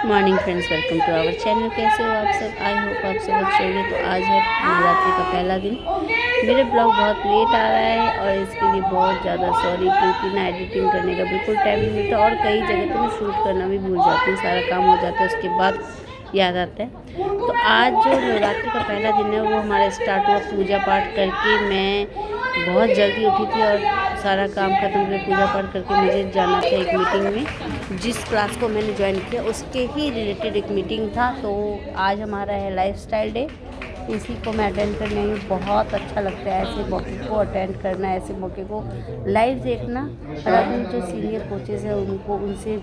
Morning friends, welcome to our channel. कैसे हो आप सब? आई होप आप सब अच्छे होंगे। तो आज है नवरात्रि का पहला दिन। मेरे ब्लॉग बहुत लेट आ रहा है और इसके लिए बहुत ज़्यादा सॉरी, क्योंकि ना एडिटिंग करने का बिल्कुल टाइम नहीं मिलता और कई जगह तो मैं शूट करना भी भूल जाती हूँ। सारा काम हो जाता है, उसके बाद याद आता है। तो आज जो नवरात्रि का पहला दिन है वो हमारा स्टार्ट हुआ पूजा पाठ करके। मैं बहुत जल्दी उठी थी और सारा काम ख़त्म करके पूजा पाठ करके मुझे जाना था एक मीटिंग में। जिस क्लास को मैंने ज्वाइन किया उसके ही रिलेटेड एक मीटिंग था। तो आज हमारा है लाइफस्टाइल डे, इसी को मैं अटेंड करने आई हूँ। बहुत अच्छा लगता है ऐसे मौके को अटेंड करना, ऐसे मौके को लाइव देखना और अपने जो सीनियर कोचेज़ हैं उनको उनसे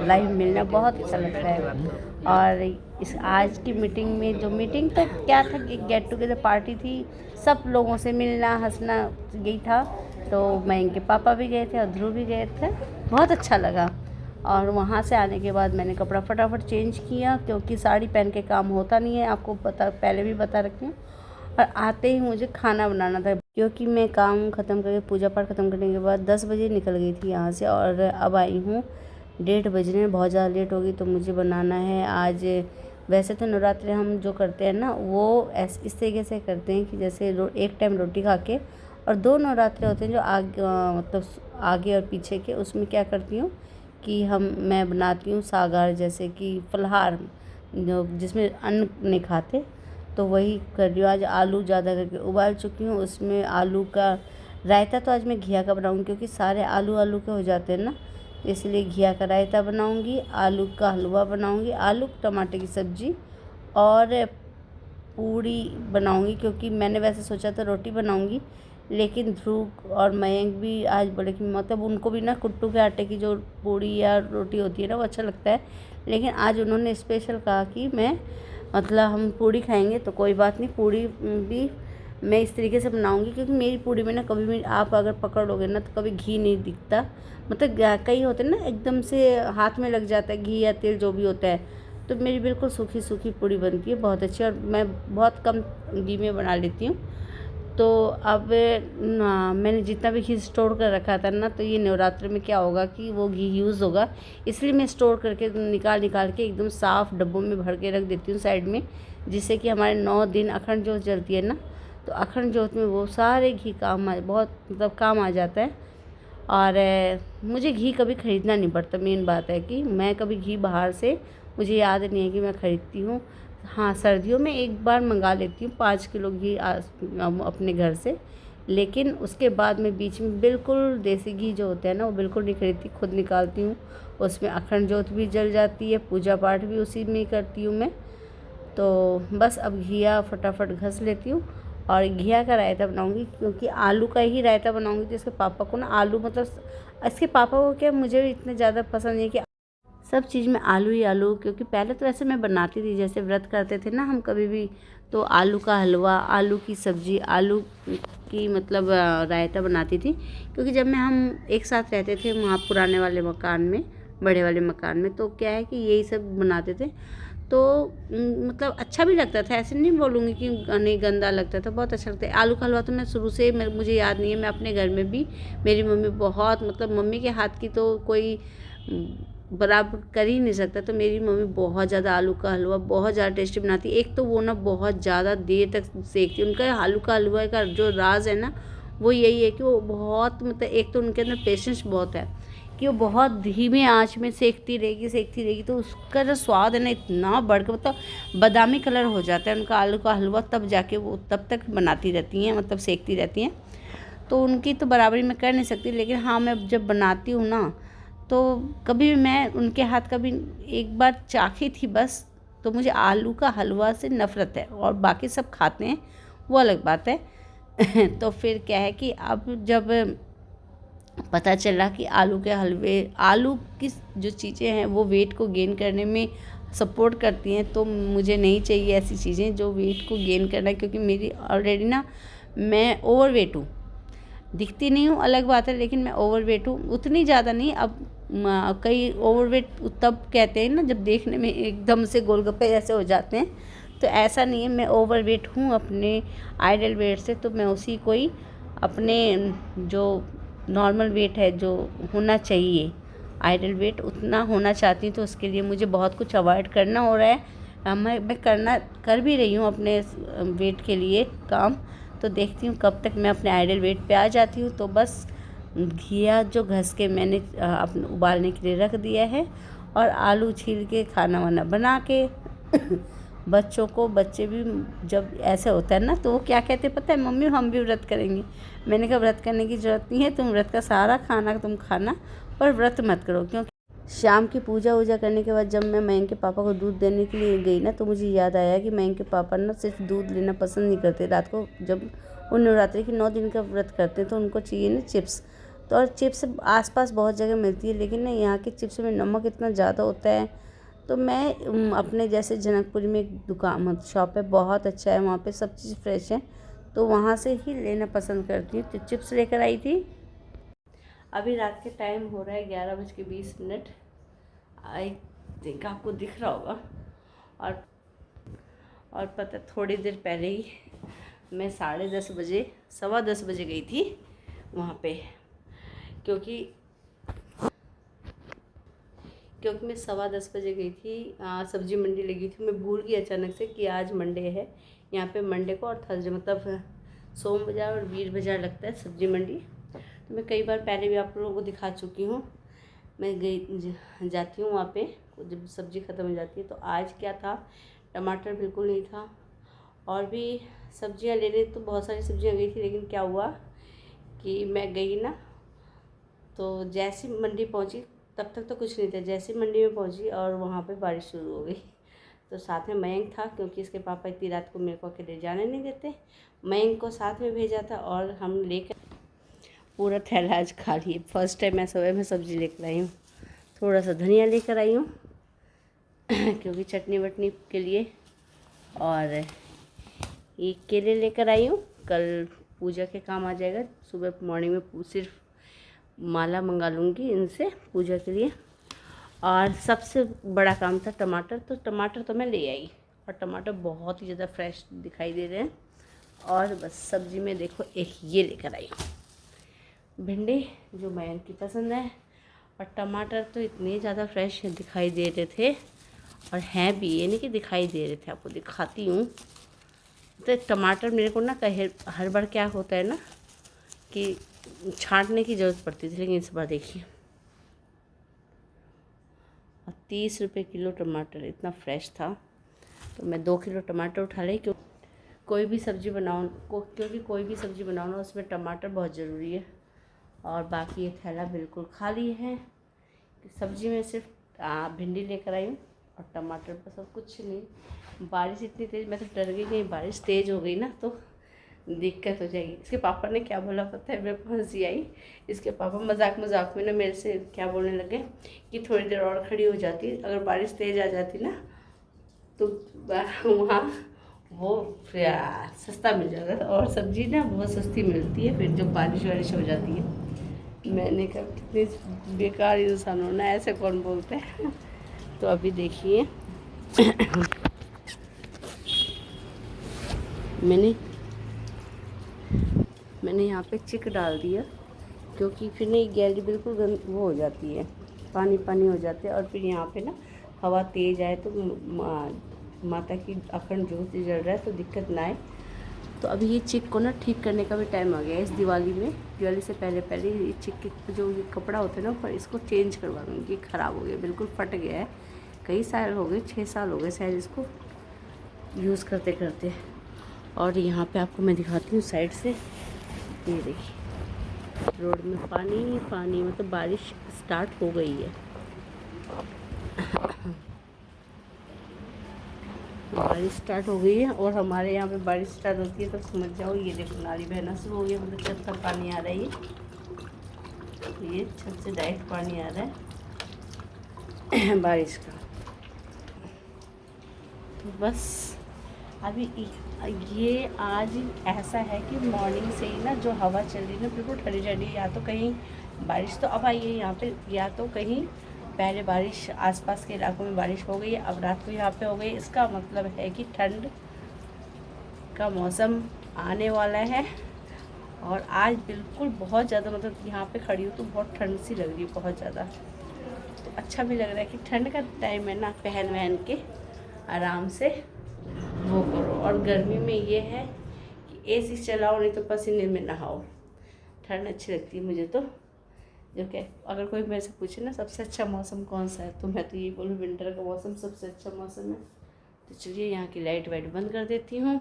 लाइव मिलना बहुत अच्छा लगता है। और इस आज की मीटिंग में जो मीटिंग तो क्या था कि गेट टुगेदर पार्टी थी, सब लोगों से मिलना हंसना यही था। तो मैं इनके पापा भी गए थे और ध्रुव भी गए थे, बहुत अच्छा लगा। और वहाँ से आने के बाद मैंने कपड़ा फटाफट चेंज किया, क्योंकि साड़ी पहन के काम होता नहीं है, आपको पता पहले भी बता रखी हूँ। और आते ही मुझे खाना बनाना था, क्योंकि मैं काम ख़त्म करके पूजा पाठ ख़त्म करने के बाद 10 बजे निकल गई थी यहाँ से और अब आई हूँ 1:30 बजने में। बहुत ज़्यादा लेट होगी तो मुझे बनाना है आज। वैसे तो नवरात्रि हम जो करते हैं ना वो इस तरीके से करते हैं कि जैसे एक टाइम रोटी खा के, और 2 नवरात्रि होते हैं जो आगे मतलब आगे और पीछे के, उसमें क्या करती हूँ कि मैं बनाती हूँ सागार, जैसे कि फलाहार जो जिसमें अन्न नहीं खाते, तो वही कर रही हूँ। आज आलू ज़्यादा करके उबाल चुकी हूँ, उसमें आलू का रायता तो आज मैं घिया का बनाऊँगी, क्योंकि सारे आलू आलू के हो जाते हैं ना, इसलिए घिया का रायता बनाऊँगी। आलू का हलवा बनाऊँगी, आलू टमाटर की सब्ज़ी और पूड़ी बनाऊँगी। क्योंकि मैंने वैसे सोचा था रोटी बनाऊँगी, लेकिन ध्रुव और मयंक भी आज बड़े की मतलब उनको भी ना कुट्टू के आटे की जो पूड़ी या रोटी होती है ना वो अच्छा लगता है। लेकिन आज उन्होंने स्पेशल कहा कि मैं मतलब हम पूड़ी खाएंगे, तो कोई बात नहीं, पूड़ी भी मैं इस तरीके से बनाऊंगी। क्योंकि मेरी पूड़ी में ना कभी भी आप अगर पकड़ लोगे ना तो कभी घी नहीं दिखता। मतलब कई होते हैं ना एकदम से हाथ में लग जाता है घी या तेल जो भी होता है, तो मेरी बिल्कुल सूखी सूखी पूड़ी बनती है बहुत अच्छी, और मैं बहुत कम घी में बना लेती हूँ। तो अब ना मैंने जितना भी घी स्टोर कर रखा था ना, तो ये नवरात्रि में क्या होगा कि वो घी यूज़ होगा, इसलिए मैं स्टोर करके निकाल निकाल के एकदम साफ़ डब्बों में भर के रख देती हूँ साइड में, जिससे कि हमारे 9 दिन अखंड जोत जलती है ना, तो अखंड जोत में वो सारे घी बहुत मतलब काम आ जाता है। और मुझे घी कभी ख़रीदना नहीं पड़ता। मेन बात है कि मैं कभी घी बाहर से, मुझे याद नहीं है कि मैं ख़रीदती हूँ। हाँ, सर्दियों में एक बार मंगा लेती हूँ 5 किलो घी अपने घर से, लेकिन उसके बाद में बीच में बिल्कुल देसी घी जो होता है ना वो बिल्कुल नहीं खरीदती, खुद निकालती हूँ। उसमें अखंड जोत भी जल जाती है, पूजा पाठ भी उसी में ही करती हूँ मैं। तो बस अब घिया फटाफट घस लेती हूँ और घिया का रायता बनाऊँगी, क्योंकि आलू का ही रायता बनाऊँगी। तो इसके पापा को ना आलू मतलब इसके पापा को क्या, मुझे भी इतने ज़्यादा पसंद नहीं कि सब चीज़ में आलू ही आलू। क्योंकि पहले तो ऐसे मैं बनाती थी, जैसे व्रत करते थे ना हम कभी भी, तो आलू का हलवा, आलू की सब्ज़ी, आलू की मतलब रायता बनाती थी। क्योंकि जब हम एक साथ रहते थे वहाँ पुराने वाले मकान में, बड़े वाले मकान में, तो क्या है कि यही सब बनाते थे। तो मतलब अच्छा भी लगता था, ऐसे नहीं बोलूँगी कि नहीं गंदा लगता था, बहुत अच्छा लगता है। आलू का हलवा तो मैं शुरू से मुझे याद नहीं है, मैं अपने घर में भी मेरी मम्मी बहुत मतलब मम्मी के हाथ की तो कोई बराबर कर ही नहीं सकता। तो मेरी मम्मी बहुत ज़्यादा आलू का हलवा बहुत ज़्यादा टेस्टी बनाती है। एक तो वो ना बहुत ज़्यादा देर तक सेकती है। उनका आलू का हलवा का जो राज है ना वो यही है कि वो बहुत मतलब एक तो उनके अंदर पेशेंस बहुत है कि वो बहुत धीमे आंच में सेकती रहेगी, तो उसका जो स्वाद है ना इतना बढ़ के मतलब बादामी कलर हो जाता है उनका आलू का हलवा, तब जाके वो तब तक बनाती रहती हैं, मतलब सेकती रहती हैं। तो उनकी तो बराबरी मैं कर नहीं सकती, लेकिन हाँ मैं जब बनाती हूँ ना तो कभी भी मैं उनके हाथ का भी एक बार चाखी थी बस। तो मुझे आलू का हलवा से नफ़रत है, और बाकी सब खाते हैं वो अलग बात है। तो फिर क्या है कि अब जब पता चला कि आलू के हलवे, आलू की जो चीज़ें हैं वो वेट को गेन करने में सपोर्ट करती हैं, तो मुझे नहीं चाहिए ऐसी चीज़ें जो वेट को गेन करना। क्योंकि मेरी ऑलरेडी ना मैं ओवरवेट हूँ, दिखती नहीं हूँ अलग बात है, लेकिन मैं ओवरवेट हूँ, उतनी ज़्यादा नहीं। अब कई ओवरवेट तब कहते हैं ना जब देखने में एकदम से गोलगप्पे जैसे हो जाते हैं, तो ऐसा नहीं है। मैं ओवरवेट हूँ अपने आइडल वेट से, तो मैं उसी को ही अपने जो नॉर्मल वेट है जो होना चाहिए आइडल वेट उतना होना चाहती हूँ, तो उसके लिए मुझे बहुत कुछ अवॉइड करना हो रहा है। मैं कर भी रही हूँ अपने वेट के लिए काम। तो देखती हूँ कब तक मैं अपने आइडल वेट पे आ जाती हूँ। तो बस घिया जो घस के मैंने अपने उबालने के लिए रख दिया है, और आलू छील के खाना वाना बना के बच्चों को, बच्चे भी जब ऐसे होता है ना तो वो क्या कहते हैं पता है, मम्मी हम भी व्रत करेंगे। मैंने कहा व्रत करने की ज़रूरत नहीं है, तुम व्रत का सारा खाना तुम खाना, पर व्रत मत करो। क्योंकि शाम की पूजा वूजा करने के बाद जब मैं मयंक के पापा को दूध देने के लिए गई ना, तो मुझे याद आया कि मयंक के पापा ना सिर्फ दूध लेना पसंद नहीं करते। रात को जब वो नवरात्रि के 9 दिन का व्रत करते हैं तो उनको चाहिए ना चिप्स। तो और चिप्स आसपास बहुत जगह मिलती है, लेकिन ना यहाँ के चिप्स में नमक इतना ज़्यादा होता है। तो मैं अपने जैसे जनकपुर में एक दुकान शॉप है, बहुत अच्छा है, वहाँ पे सब चीज़ फ्रेश है, तो वहाँ से ही लेना पसंद करती हूँ। तो चिप्स लेकर आई थी। अभी रात के टाइम हो रहा है 11:20। आई थिंक आपको दिख रहा होगा। और पता थोड़ी देर पहले ही मैं 10:30 बजे, 10:15 बजे गई थी वहाँ पे, क्योंकि मैं 10:15 बजे गई थी। सब्जी मंडी लगी थी। मैं भूल गई अचानक से कि आज मंडे है। यहाँ पे मंडे को और थर्सडे मतलब सोम बाज़ार और वीर बाज़ार लगता है सब्जी मंडी। तो मैं कई बार पहले भी आप लोगों को दिखा चुकी हूँ। मैं जाती हूँ वहाँ पे जब सब्ज़ी ख़त्म हो जाती है। तो आज क्या था, टमाटर बिल्कुल नहीं था, और भी सब्जियाँ लेने तो बहुत सारी सब्जियाँ गई थी, लेकिन क्या हुआ कि मैं गई ना, तो जैसी मंडी पहुँची तब तक तो कुछ नहीं था। जैसे मंडी में पहुंची और वहाँ पे बारिश शुरू हो गई। तो साथ में मयंक था, क्योंकि इसके पापा इतनी रात को मेरे को अकेले जाने नहीं देते। मयंक को साथ में भेजा था, और हम लेकर पूरा थैला आज खा लिए। फर्स्ट टाइम मैं सुबह में सब्ज़ी लेकर आई हूँ। थोड़ा सा धनिया लेकर आई हूँ क्योंकि चटनी वटनी के लिए, और ये केले लेकर आई हूँ, कल पूजा के काम आ जाएगा। सुबह मॉर्निंग में सिर्फ माला मंगा लूँगी इनसे पूजा के लिए। और सबसे बड़ा काम था टमाटर। तो टमाटर तो मैं ले आई, और टमाटर बहुत ही ज़्यादा फ्रेश दिखाई दे रहे हैं। और बस सब्ज़ी में देखो एक ये लेकर आई भिंडी, जो मयंक की पसंद है। और टमाटर तो इतने ज़्यादा फ्रेश दिखाई दे रहे थे, और हैं भी, ये नहीं कि दिखाई दे रहे थे, आपको दिखाती हूँ। तो टमाटर मेरे को ना हर बार क्या होता है ना कि छांटने की ज़रूरत पड़ती थी, लेकिन इस बार देखिए 30 रुपये किलो टमाटर, इतना फ्रेश था। तो मैं 2 किलो टमाटर उठा ली, क्योंकि कोई भी सब्ज़ी बनाओ ना उसमें टमाटर बहुत ज़रूरी है। और बाकी ये थैला बिल्कुल खाली है। सब्ज़ी में सिर्फ भिंडी लेकर आई हूँ और टमाटर, बस सब कुछ नहीं। बारिश इतनी तेज़, मैं तो डर गई कहीं बारिश तेज़ हो गई ना तो दिक्कत हो जाएगी। इसके पापा ने क्या बोला पता है, मेरे को हंसी आई। इसके पापा मजाक में ना मेरे से क्या बोलने लगे कि थोड़ी देर और खड़ी हो जाती, अगर बारिश तेज़ आ जाती ना तो वहाँ वो सस्ता मिल जाता था। और सब्ज़ी ना बहुत सस्ती मिलती है फिर जब बारिश वारिश हो जाती है। मैंने कहा कितने बेकार इंसान हो ना, ऐसे कौन बोलते हैं। तो अभी देखिए मैंने यहाँ पे चिक डाल दिया, क्योंकि फिर नहीं गैलरी बिल्कुल वो हो जाती है, पानी पानी हो जाती है। और फिर यहाँ पे ना हवा तेज़ आए तो माता की अखंड ज्योति जल रहा है तो दिक्कत ना आए। तो अभी ये चिक को ना ठीक करने का भी टाइम आ गया है। इस दिवाली से पहले ये चिक के जो ये कपड़ा होता है ना ऊपर, इसको चेंज करवा दूँगी। ख़राब हो गया, बिल्कुल फट गया है। कई साल हो गए, 6 साल हो गए शायद इसको यूज़ करते करते। और यहाँ पे आपको मैं दिखाती हूँ साइड से, ये देखिए रोड में पानी मतलब बारिश स्टार्ट हो गई है। बारिश स्टार्ट हो गई है, और हमारे यहाँ पे बारिश स्टार्ट होती है तो समझ जाओ ये देखो नाली बहना शुरू हो गया। मतलब छत पर पानी आ रहा है, ये छत से डायरेक्ट पानी आ रहा है बारिश का। तो बस अभी ये आज ऐसा है कि मॉर्निंग से ही ना जो हवा चल रही है ना बिल्कुल ठंडी ठंडी। या तो कहीं बारिश तो अब आई है यहाँ पे, या तो कहीं पहले बारिश आसपास के इलाकों में बारिश हो गई है, अब रात को यहाँ पे हो गई। इसका मतलब है कि ठंड का मौसम आने वाला है। और आज बिल्कुल बहुत ज़्यादा, मतलब यहाँ पे खड़ी हूँ तो बहुत ठंड सी लग रही है, बहुत ज़्यादा। अच्छा भी लग रहा है कि ठंड का टाइम है ना, पहन वहन के आराम से वो करो। और गर्मी में ये है कि एसी चलाओ, नहीं तो पसीने में नहाओ। ठंड अच्छी लगती है मुझे तो। जो कि अगर कोई मेरे से पूछे ना सबसे अच्छा मौसम कौन सा है, तो मैं तो ये बोलूँ विंटर का मौसम सबसे अच्छा मौसम है। तो चलिए यहाँ की लाइट वाइट बंद कर देती हूँ।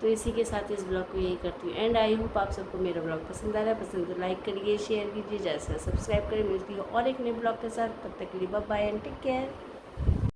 तो इसी के साथ इस ब्लॉग को यही करती हूँ एंड। आई होप आप सबको मेरा ब्लॉग पसंद आ रहा है। पसंद तो लाइक करिए, शेयर कीजिए, जैसे सब्सक्राइब करें। मिलती है और एक नए ब्लॉग के साथ। तब तक के लिए bye bye and take care.